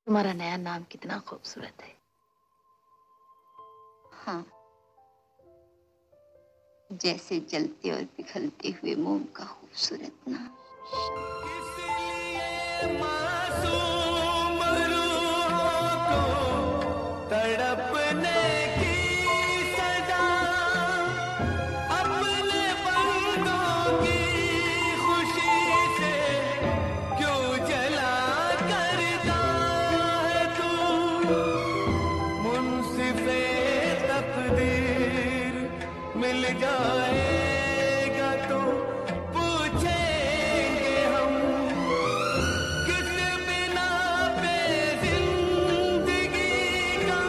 तुम्हारा नया नाम कितना खूबसूरत है। हाँ, जैसे जलते और पिघलते हुए मोम का खूबसूरत नाम। मासूम रूहों को तड़पने की सजा अपने बंदों की खुशी से क्यों जला करता है तू। मुंसिफे तकदीर मिल जाएगा तो पूछेंगे हम किस बिना पे जिंदगी का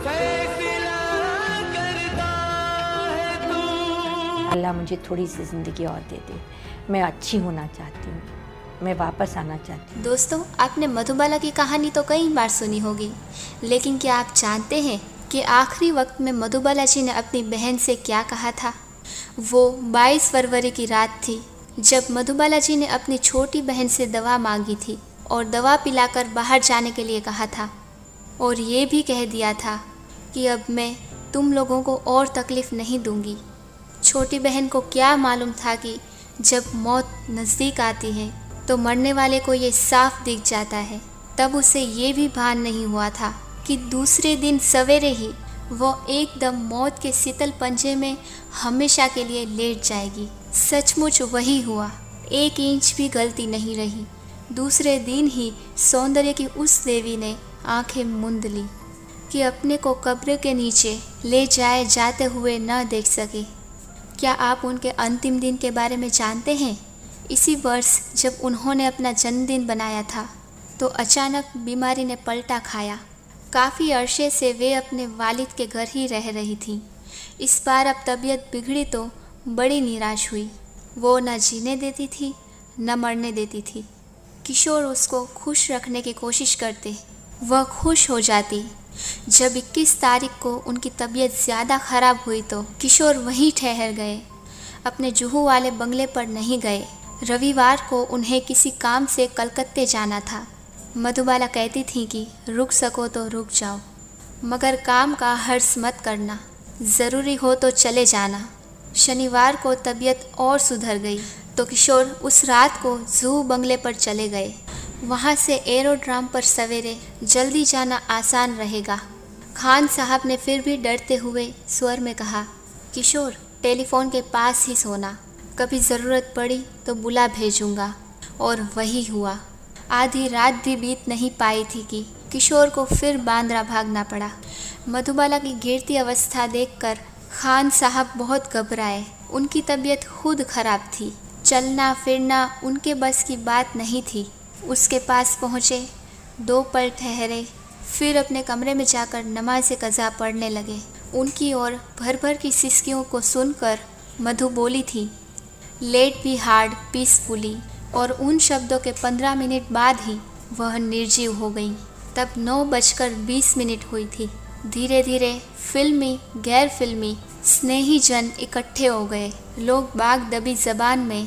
फैसला करता है तू। अल्लाह मुझे थोड़ी सी ज़िंदगी और दे दे। मैं अच्छी होना चाहती हूँ, मैं वापस आना चाहती हूँ। दोस्तों, आपने मधुबाला की कहानी तो कई बार सुनी होगी, लेकिन क्या आप जानते हैं कि आखिरी वक्त में मधुबाला जी ने अपनी बहन से क्या कहा था? वो 22 फरवरी की रात थी जब मधुबाला जी ने अपनी छोटी बहन से दवा मांगी थी और दवा पिलाकर बाहर जाने के लिए कहा था, और ये भी कह दिया था कि अब मैं तुम लोगों को और तकलीफ़ नहीं दूंगी। छोटी बहन को क्या मालूम था कि जब मौत नज़दीक आती है तो मरने वाले को ये साफ दिख जाता है। तब उसे ये भी भान नहीं हुआ था कि दूसरे दिन सवेरे ही वो एकदम मौत के शीतल पंजे में हमेशा के लिए लेट जाएगी। सचमुच वही हुआ, 1 इंच भी गलती नहीं रही। दूसरे दिन ही सौंदर्य की उस देवी ने आंखें मूंद ली कि अपने को कब्र के नीचे ले जाए जाते हुए न देख सके। क्या आप उनके अंतिम दिन के बारे में जानते हैं? इसी वर्ष जब उन्होंने अपना जन्मदिन बनाया था तो अचानक बीमारी ने पलटा खाया। काफ़ी अरसे से वे अपने वालिद के घर ही रह रही थीं। इस बार अब तबीयत बिगड़ी तो बड़ी निराश हुई। वो न जीने देती थी न मरने देती थी। किशोर उसको खुश रखने की कोशिश करते, वह खुश हो जाती। जब 21 तारीख को उनकी तबीयत ज़्यादा ख़राब हुई तो किशोर वहीं ठहर गए, अपने जुहू वाले बंगले पर नहीं गए। रविवार को उन्हें किसी काम से कलकत्ते जाना था। मधुबाला कहती थी कि रुक सको तो रुक जाओ, मगर काम का हर्ष मत करना, ज़रूरी हो तो चले जाना। शनिवार को तबीयत और सुधर गई तो किशोर उस रात को जू बंगले पर चले गए। वहाँ से एरोड्राम पर सवेरे जल्दी जाना आसान रहेगा। खान साहब ने फिर भी डरते हुए स्वर में कहा, किशोर टेलीफोन के पास ही सोना, कभी ज़रूरत पड़ी तो बुला भेजूँगा। और वही हुआ। आधी रात भी बीत नहीं पाई थी कि किशोर को फिर बांद्रा भागना पड़ा। मधुबाला की गिरती अवस्था देखकर खान साहब बहुत घबराए। उनकी तबीयत खुद खराब थी, चलना फिरना उनके बस की बात नहीं थी। उसके पास पहुँचे, 2 पल ठहरे, फिर अपने कमरे में जाकर नमाज कज़ा पढ़ने लगे। उनकी ओर भर भर की सिसकियों को सुनकर मधु बोली थी, लेट बी हार्ड पीसफुली, और उन शब्दों के 15 मिनट बाद ही वह निर्जीव हो गई। तब 9:20 हुई थी। धीरे धीरे फिल्मी गैर फिल्मी स्नेही जन इकट्ठे हो गए। लोग बाग दबी ज़बान में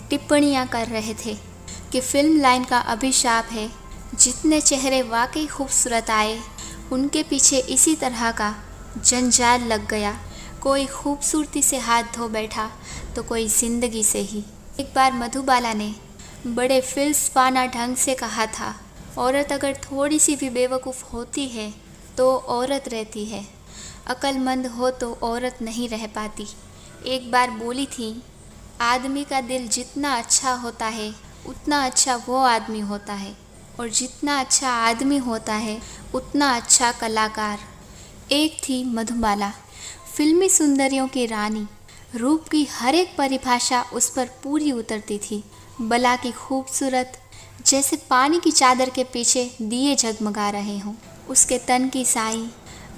टिप्पणियाँ कर रहे थे कि फिल्म लाइन का अभिशाप है। जितने चेहरे वाकई खूबसूरत आए उनके पीछे इसी तरह का जंजाल लग गया। कोई खूबसूरती से हाथ धो बैठा तो कोई ज़िंदगी से ही। एक बार मधुबाला ने बड़े फिल्सफाना ढंग से कहा था, औरत अगर थोड़ी सी भी बेवकूफ़ होती है तो औरत रहती है, अक्लमंद हो तो औरत नहीं रह पाती। एक बार बोली थी, आदमी का दिल जितना अच्छा होता है उतना अच्छा वो आदमी होता है, और जितना अच्छा आदमी होता है उतना अच्छा कलाकार। एक थी मधुबाला, फिल्मी सुंदरियों की रानी। रूप की हर एक परिभाषा उस पर पूरी उतरती थी। बला की खूबसूरत, जैसे पानी की चादर के पीछे दिए जगमगा रहे हों। उसके तन की साई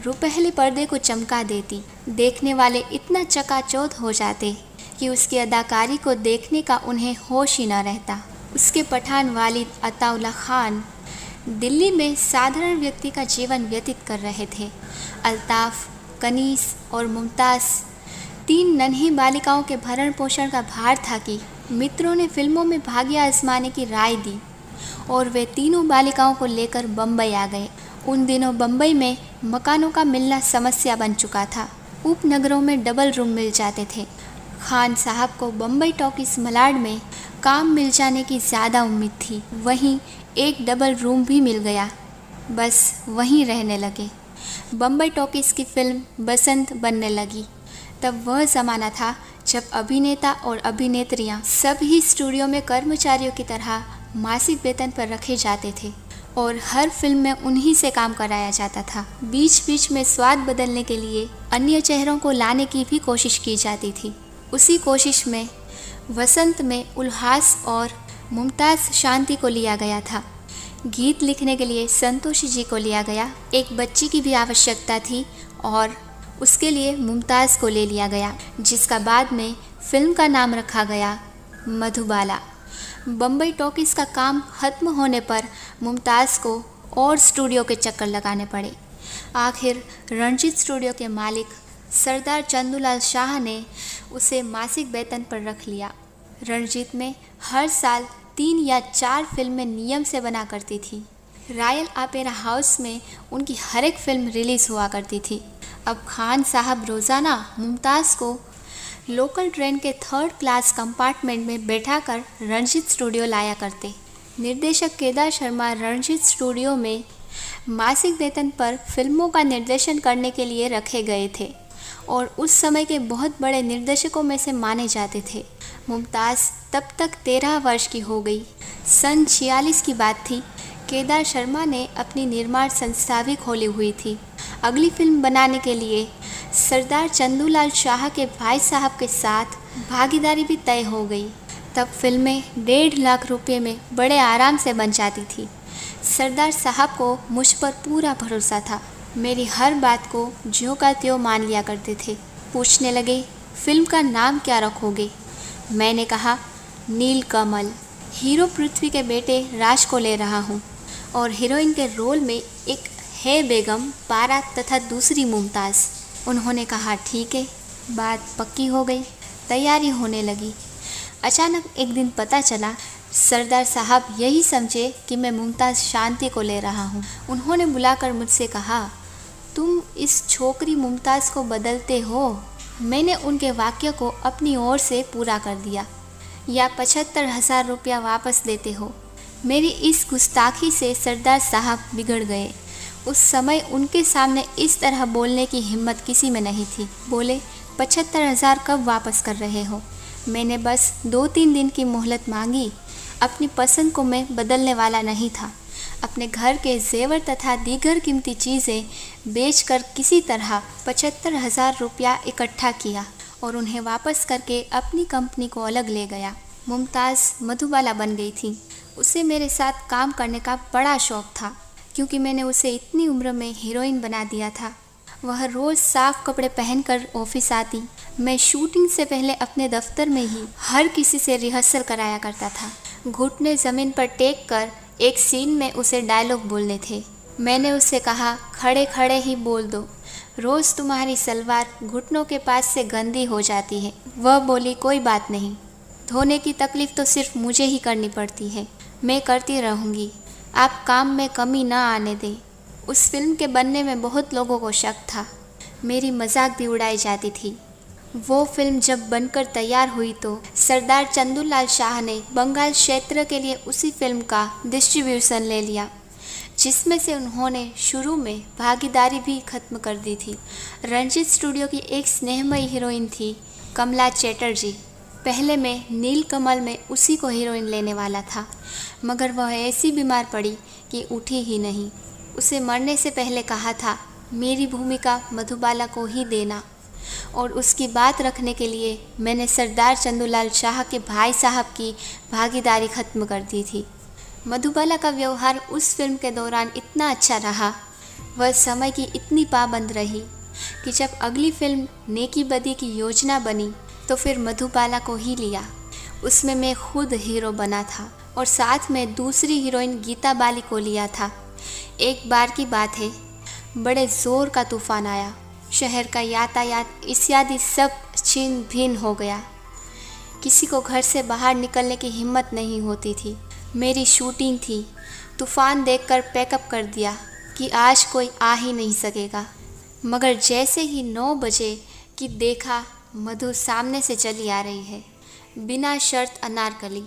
रुपहले पर्दे को चमका देती। देखने वाले इतना चकाचौंध हो जाते कि उसकी अदाकारी को देखने का उन्हें होश ही न रहता। उसके पठान वालिद अताउल्ला खान दिल्ली में साधारण व्यक्ति का जीवन व्यतीत कर रहे थे। अल्ताफ़, कनीस और मुमताज़ 3 नन्ही बालिकाओं के भरण पोषण का भार था कि मित्रों ने फिल्मों में भाग्य आजमाने की राय दी। और वे तीनों बालिकाओं को लेकर बम्बई आ गए। उन दिनों बम्बई में मकानों का मिलना समस्या बन चुका था। उपनगरों में डबल रूम मिल जाते थे। खान साहब को बम्बई टॉकीज मलाड में काम मिल जाने की ज़्यादा उम्मीद थी। वहीं एक डबल रूम भी मिल गया। बस वहीं रहने लगे। बम्बई टॉकीज की फिल्म बसंत बनने लगी। तब वह ज़माना था जब अभिनेता और अभिनेत्रियां सभी स्टूडियो में कर्मचारियों की तरह मासिक वेतन पर रखे जाते थे और हर फिल्म में उन्हीं से काम कराया जाता था। बीच बीच में स्वाद बदलने के लिए अन्य चेहरों को लाने की भी कोशिश की जाती थी। उसी कोशिश में वसंत में उल्हास और मुमताज़ शांति को लिया गया था। गीत लिखने के लिए संतोषी जी को लिया गया। एक बच्ची की भी आवश्यकता थी और उसके लिए मुमताज़ को ले लिया गया, जिसका बाद में फिल्म का नाम रखा गया मधुबाला। बम्बई टॉकीज का काम खत्म होने पर मुमताज़ को और स्टूडियो के चक्कर लगाने पड़े। आखिर रणजीत स्टूडियो के मालिक सरदार चंदूलाल शाह ने उसे मासिक वेतन पर रख लिया। रणजीत में हर साल 3 या 4 फिल्में नियम से बना करती थी। रॉयल ओपेरा हाउस में उनकी हर एक फिल्म रिलीज़ हुआ करती थी। अब खान साहब रोज़ाना मुमताज़ को लोकल ट्रेन के 3rd क्लास कंपार्टमेंट में बैठाकर रणजीत स्टूडियो लाया करते। निर्देशक केदार शर्मा रणजीत स्टूडियो में मासिक वेतन पर फिल्मों का निर्देशन करने के लिए रखे गए थे और उस समय के बहुत बड़े निर्देशकों में से माने जाते थे। मुमताज़ तब तक 13 वर्ष की हो गई। सन 46 की बात थी। केदार शर्मा ने अपनी निर्माण संस्था भी खोली हुई थी। अगली फिल्म बनाने के लिए सरदार चंदूलाल शाह के भाई साहब के साथ भागीदारी भी तय हो गई। तब फिल्में 1.5 लाख रुपए में बड़े आराम से बन जाती थी। सरदार साहब को मुझ पर पूरा भरोसा था। मेरी हर बात को ज्यों का त्यों मान लिया करते थे। पूछने लगे, फिल्म का नाम क्या रखोगे? मैंने कहा, नीलकमल। हीरो पृथ्वी के बेटे राज को ले रहा हूँ और हीरोइन के रोल में एक है बेगम पारा तथा दूसरी मुमताज़। उन्होंने कहा ठीक है। बात पक्की हो गई। तैयारी होने लगी। अचानक एक दिन पता चला सरदार साहब यही समझे कि मैं मुमताज़ शांति को ले रहा हूँ। उन्होंने बुलाकर मुझसे कहा, तुम इस छोकरी मुमताज़ को बदलते हो। मैंने उनके वाक्य को अपनी ओर से पूरा कर दिया। या 75,000 रुपया वापस देते हो। मेरी इस गुस्ताखी से सरदार साहब बिगड़ गए। उस समय उनके सामने इस तरह बोलने की हिम्मत किसी में नहीं थी। बोले, 75,000 कब वापस कर रहे हो? मैंने बस 2-3 दिन की मोहलत मांगी। अपनी पसंद को मैं बदलने वाला नहीं था। अपने घर के जेवर तथा दीगर कीमती चीज़ें बेचकर किसी तरह 75,000 रुपया इकट्ठा किया और उन्हें वापस करके अपनी कंपनी को अलग ले गया। मुमताज़ मधुबाला बन गई थी। उसे मेरे साथ काम करने का बड़ा शौक़ था, क्योंकि मैंने उसे इतनी उम्र में हीरोइन बना दिया था। वह रोज़ साफ कपड़े पहनकर ऑफिस आती। मैं शूटिंग से पहले अपने दफ्तर में ही हर किसी से रिहर्सल कराया करता था। घुटने ज़मीन पर टेक कर एक सीन में उसे डायलॉग बोलने थे। मैंने उससे कहा, खड़े खड़े ही बोल दो, रोज़ तुम्हारी सलवार घुटनों के पास से गंदी हो जाती है। वह बोली, कोई बात नहीं, धोने की तकलीफ़ तो सिर्फ मुझे ही करनी पड़ती है। मैं करती रहूँगी, आप काम में कमी ना आने दें। उस फिल्म के बनने में बहुत लोगों को शक था। मेरी मजाक भी उड़ाई जाती थी। वो फिल्म जब बनकर तैयार हुई तो सरदार चंदूलाल शाह ने बंगाल क्षेत्र के लिए उसी फिल्म का डिस्ट्रीब्यूशन ले लिया, जिसमें से उन्होंने शुरू में भागीदारी भी खत्म कर दी थी। रणजीत स्टूडियो की एक स्नेहमयी हीरोइन थी कमला चैटर्जी। पहले मैं नीलकमल में उसी को हीरोइन लेने वाला था, मगर वह ऐसी बीमार पड़ी कि उठी ही नहीं। उसे मरने से पहले कहा था, मेरी भूमिका मधुबाला को ही देना, और उसकी बात रखने के लिए मैंने सरदार चंदूलाल शाह के भाई साहब की भागीदारी खत्म कर दी थी। मधुबाला का व्यवहार उस फिल्म के दौरान इतना अच्छा रहा, वह समय की इतनी पाबंद रही कि जब अगली फिल्म नेकी बदी की योजना बनी तो फिर मधुबाला को ही लिया। उसमें मैं खुद हीरो बना था और साथ में दूसरी हीरोइन गीता बाली को लिया था। एक बार की बात है, बड़े ज़ोर का तूफान आया। शहर का यातायात इत्यादि सब छिन्न भिन्न हो गया। किसी को घर से बाहर निकलने की हिम्मत नहीं होती थी। मेरी शूटिंग थी। तूफान देखकर पैकअप कर दिया कि आज कोई आ ही नहीं सकेगा। मगर जैसे ही 9 बजे कि देखा मधु सामने से चली आ रही है, बिना शर्त अनारकली।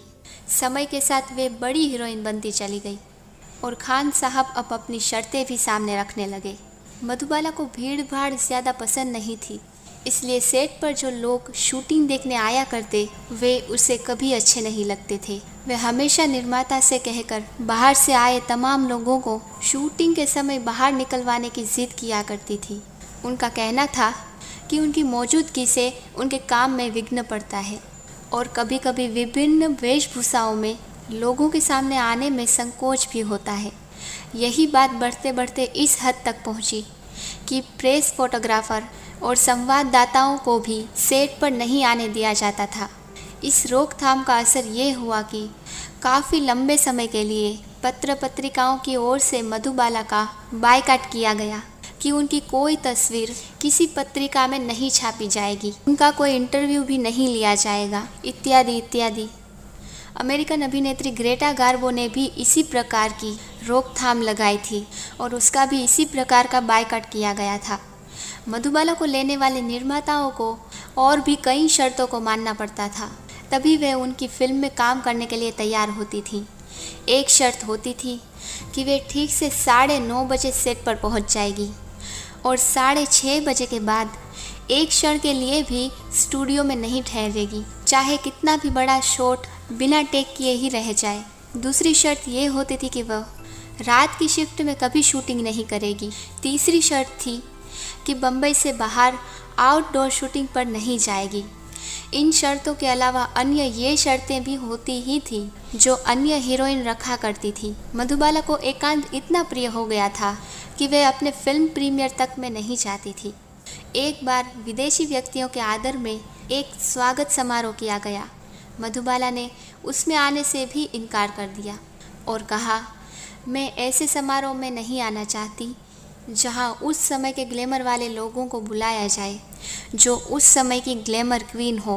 समय के साथ वे बड़ी हीरोइन बनती चली गई और खान साहब अब अपनी शर्तें भी सामने रखने लगे। मधुबाला को भीड़ भाड़ ज़्यादा पसंद नहीं थी, इसलिए सेट पर जो लोग शूटिंग देखने आया करते वे उसे कभी अच्छे नहीं लगते थे। वे हमेशा निर्माता से कहकर बाहर से आए तमाम लोगों को शूटिंग के समय बाहर निकलवाने की जिद किया करती थी। उनका कहना था कि उनकी मौजूदगी से उनके काम में विघ्न पड़ता है और कभी कभी विभिन्न वेशभूषाओं में लोगों के सामने आने में संकोच भी होता है। यही बात बढ़ते बढ़ते इस हद तक पहुंची कि प्रेस फोटोग्राफर और संवाददाताओं को भी सेट पर नहीं आने दिया जाता था। इस रोकथाम का असर ये हुआ कि काफ़ी लंबे समय के लिए पत्र पत्रिकाओं की ओर से मधुबाला का बायकॉट किया गया कि उनकी कोई तस्वीर किसी पत्रिका में नहीं छापी जाएगी, उनका कोई इंटरव्यू भी नहीं लिया जाएगा, इत्यादि इत्यादि। अमेरिकन अभिनेत्री ग्रेटा गार्बो ने भी इसी प्रकार की रोकथाम लगाई थी और उसका भी इसी प्रकार का बायकॉट किया गया था। मधुबाला को लेने वाले निर्माताओं को और भी कई शर्तों को मानना पड़ता था, तभी वे उनकी फिल्म में काम करने के लिए तैयार होती थी। एक शर्त होती थी कि वे ठीक से 9:30 बजे सेट पर पहुंच जाएगी और 6:30 बजे के बाद एक क्षण के लिए भी स्टूडियो में नहीं ठहरेगी, चाहे कितना भी बड़ा शॉट बिना टेक किए ही रह जाए। दूसरी शर्त ये होती थी कि वह रात की शिफ्ट में कभी शूटिंग नहीं करेगी। तीसरी शर्त थी कि बम्बई से बाहर आउटडोर शूटिंग पर नहीं जाएगी। इन शर्तों के अलावा अन्य ये शर्तें भी होती ही थी जो अन्य हीरोइन रखा करती थी। मधुबाला को एकांत इतना प्रिय हो गया था कि वे अपने फिल्म प्रीमियर तक में नहीं जाती थी। एक बार विदेशी व्यक्तियों के आदर में एक स्वागत समारोह किया गया। मधुबाला ने उसमें आने से भी इनकार कर दिया और कहा, मैं ऐसे समारोह में नहीं आना चाहती जहां उस समय के ग्लैमर वाले लोगों को बुलाया जाए जो उस समय की ग्लैमर क्वीन हो।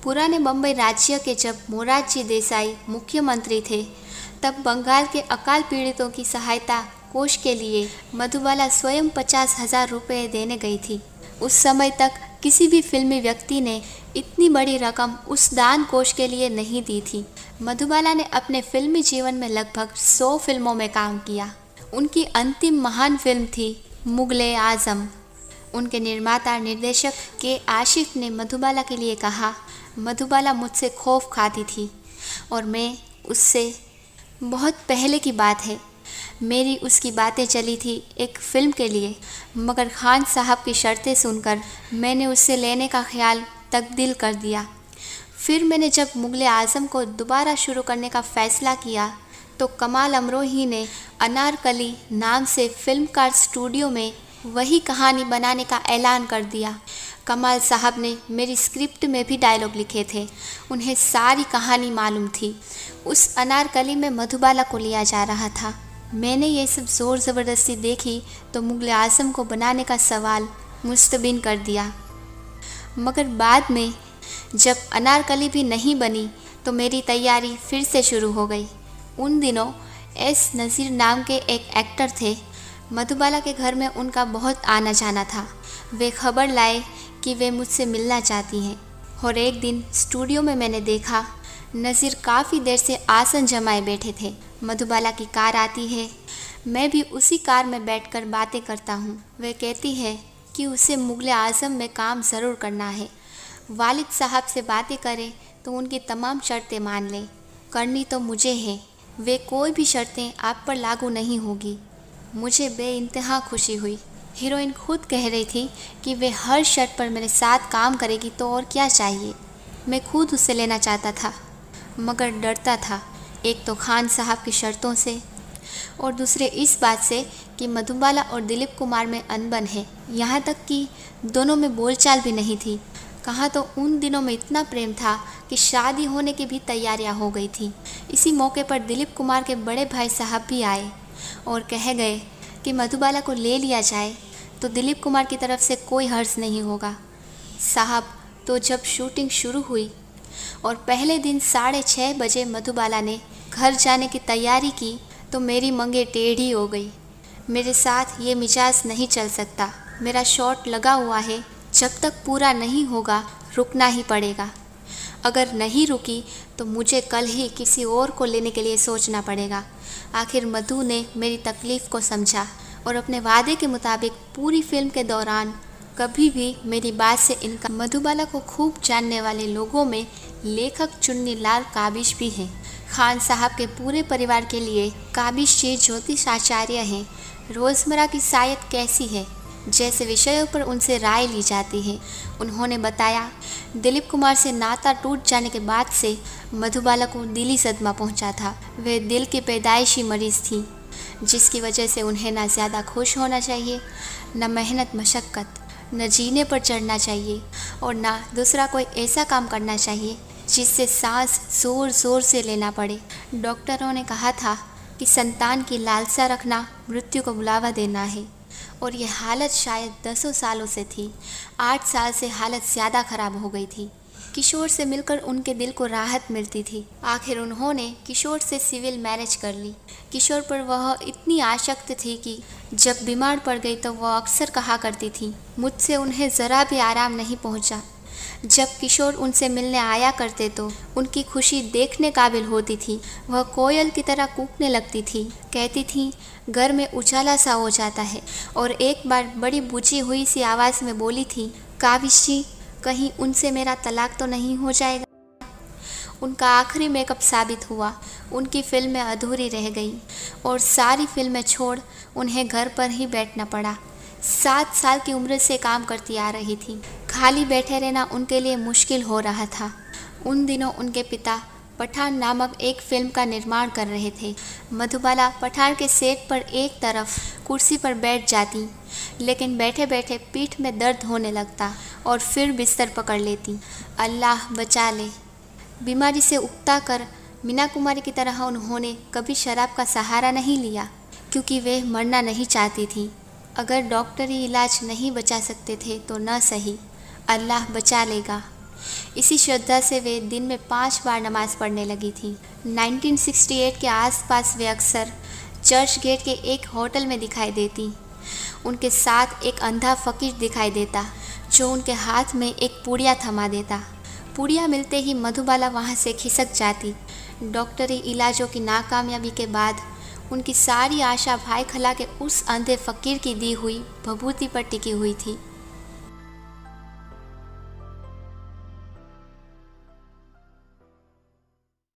पुराने बम्बई राज्य के जब मोरारजी देसाई मुख्यमंत्री थे, तब बंगाल के अकाल पीड़ितों की सहायता कोष के लिए मधुबाला स्वयं 50,000 रुपये देने गई थी। उस समय तक किसी भी फिल्मी व्यक्ति ने इतनी बड़ी रकम उस दान कोष के लिए नहीं दी थी। मधुबाला ने अपने फिल्मी जीवन में लगभग 100 फिल्मों में काम किया। उनकी अंतिम महान फिल्म थी मुग़ल-ए-आज़म। उनके निर्माता निर्देशक के आशिफ ने मधुबाला के लिए कहा, मधुबाला मुझसे खौफ खाती थी और मैं उससे, बहुत पहले की बात है, मेरी उसकी बातें चली थी एक फ़िल्म के लिए, मगर खान साहब की शर्तें सुनकर मैंने उससे लेने का ख्याल तब्दील कर दिया। फिर मैंने जब मुग़ल-ए-आज़म को दोबारा शुरू करने का फ़ैसला किया तो कमाल अमरोही ने अनारकली नाम से फिल्मकार स्टूडियो में वही कहानी बनाने का ऐलान कर दिया। कमाल साहब ने मेरी स्क्रिप्ट में भी डायलॉग लिखे थे, उन्हें सारी कहानी मालूम थी। उस अनारकली में मधुबाला को लिया जा रहा था। मैंने ये सब ज़ोर ज़बरदस्ती देखी तो मुग़ल-ए-आज़म को बनाने का सवाल मुस्तबिन कर दिया। मगर बाद में जब अनारकली भी नहीं बनी तो मेरी तैयारी फिर से शुरू हो गई। उन दिनों एस नज़ीर नाम के एक एक्टर थे। मधुबाला के घर में उनका बहुत आना जाना था। वे खबर लाए कि वे मुझसे मिलना चाहती हैं और एक दिन स्टूडियो में मैंने देखा नज़ीर काफ़ी देर से आसन जमाए बैठे थे। मधुबाला की कार आती है, मैं भी उसी कार में बैठकर बातें करता हूँ। वे कहती है कि उसे मुग़ल-ए-आज़म में काम ज़रूर करना है। वालिद साहब से बातें करें तो उनकी तमाम शर्तें मान लें, करनी तो मुझे है। वे कोई भी शर्तें आप पर लागू नहीं होगी। मुझे बेइंतहा खुशी हुई। हीरोइन खुद कह रही थी कि वे हर शर्त पर मेरे साथ काम करेगी तो और क्या चाहिए। मैं खुद उससे लेना चाहता था मगर डरता था, एक तो खान साहब की शर्तों से और दूसरे इस बात से कि मधुबाला और दिलीप कुमार में अनबन है। यहाँ तक कि दोनों में बोलचाल भी नहीं थी। कहाँ तो उन दिनों में इतना प्रेम था कि शादी होने की भी तैयारियां हो गई थी। इसी मौके पर दिलीप कुमार के बड़े भाई साहब भी आए और कह गए कि मधुबाला को ले लिया जाए तो दिलीप कुमार की तरफ से कोई हर्ज नहीं होगा। साहब तो जब शूटिंग शुरू हुई और पहले दिन 6:30 बजे मधुबाला ने घर जाने की तैयारी की तो मेरी मंगे टेढ़ी हो गई। मेरे साथ ये मिजाज नहीं चल सकता। मेरा शॉट लगा हुआ है, जब तक पूरा नहीं होगा रुकना ही पड़ेगा। अगर नहीं रुकी तो मुझे कल ही किसी और को लेने के लिए सोचना पड़ेगा। आखिर मधु ने मेरी तकलीफ़ को समझा और अपने वादे के मुताबिक पूरी फिल्म के दौरान कभी भी मेरी बात से इनका। मधुबाला को खूब जानने वाले लोगों में लेखक चुन्नी लाल काबिश भी हैं। खान साहब के पूरे परिवार के लिए काबिश जी ज्योतिष आचार्य हैं। रोज़मर्रा की सायत कैसी है जैसे विषयों पर उनसे राय ली जाती है। उन्होंने बताया, दिलीप कुमार से नाता टूट जाने के बाद से मधुबाला को दिली सदमा पहुंचा था। वे दिल की पैदाइशी मरीज़ थी, जिसकी वजह से उन्हें ना ज़्यादा खुश होना चाहिए, न मेहनत मशक्क़त, न जीने पर चढ़ना चाहिए और ना दूसरा कोई ऐसा काम करना चाहिए जिससे सांस ज़ोर ज़ोर से लेना पड़े। डॉक्टरों ने कहा था कि संतान की लालसा रखना मृत्यु को बुलावा देना है और ये हालत शायद 10 सालों से थी। 8 साल से हालत ज़्यादा ख़राब हो गई थी। किशोर से मिलकर उनके दिल को राहत मिलती थी। आखिर उन्होंने किशोर से सिविल मैरिज कर ली। किशोर पर वह इतनी आसक्त थी कि जब बीमार पड़ गई तो वह अक्सर कहा करती थी, मुझसे उन्हें ज़रा भी आराम नहीं पहुंचा। जब किशोर उनसे मिलने आया करते तो उनकी खुशी देखने काबिल होती थी। वह कोयल की तरह कूकने लगती थी। कहती थी, घर में उजाला सा हो जाता है। और एक बार बड़ी बुझी हुई सी आवाज़ में बोली थी, काबिश जी, कहीं उनसे मेरा तलाक तो नहीं हो जाएगा। उनका आखिरी मेकअप साबित हुआ। उनकी फिल्में अधूरी रह गई और सारी फिल्में छोड़ उन्हें घर पर ही बैठना पड़ा। 7 साल की उम्र से काम करती आ रही थी। खाली बैठे रहना उनके लिए मुश्किल हो रहा था। उन दिनों उनके पिता पठान नामक एक फिल्म का निर्माण कर रहे थे। मधुबाला पठान के सेट पर एक तरफ कुर्सी पर बैठ जाती, लेकिन बैठे बैठे पीठ में दर्द होने लगता और फिर बिस्तर पकड़ लेती। अल्लाह बचा ले। बीमारी से उकता कर मीना कुमारी की तरह उन्होंने कभी शराब का सहारा नहीं लिया, क्योंकि वे मरना नहीं चाहती थी। अगर डॉक्टरी इलाज नहीं बचा सकते थे तो न सही, अल्लाह बचा लेगा। इसी श्रद्धा से वे दिन में 5 बार नमाज़ पढ़ने लगी थी। 1968 के आसपास वे अक्सर चर्च गेट के एक होटल में दिखाई देती। उनके साथ एक अंधा फ़कीर दिखाई देता जो उनके हाथ में एक पुड़िया थमा देता। पुड़िया मिलते ही मधुबाला वहाँ से खिसक जाती। डॉक्टरी इलाजों की नाकामयाबी के बाद उनकी सारी आशा भाई खला के उस अंधे फ़कीर की दी हुई भभूति पर टिकी हुई थी।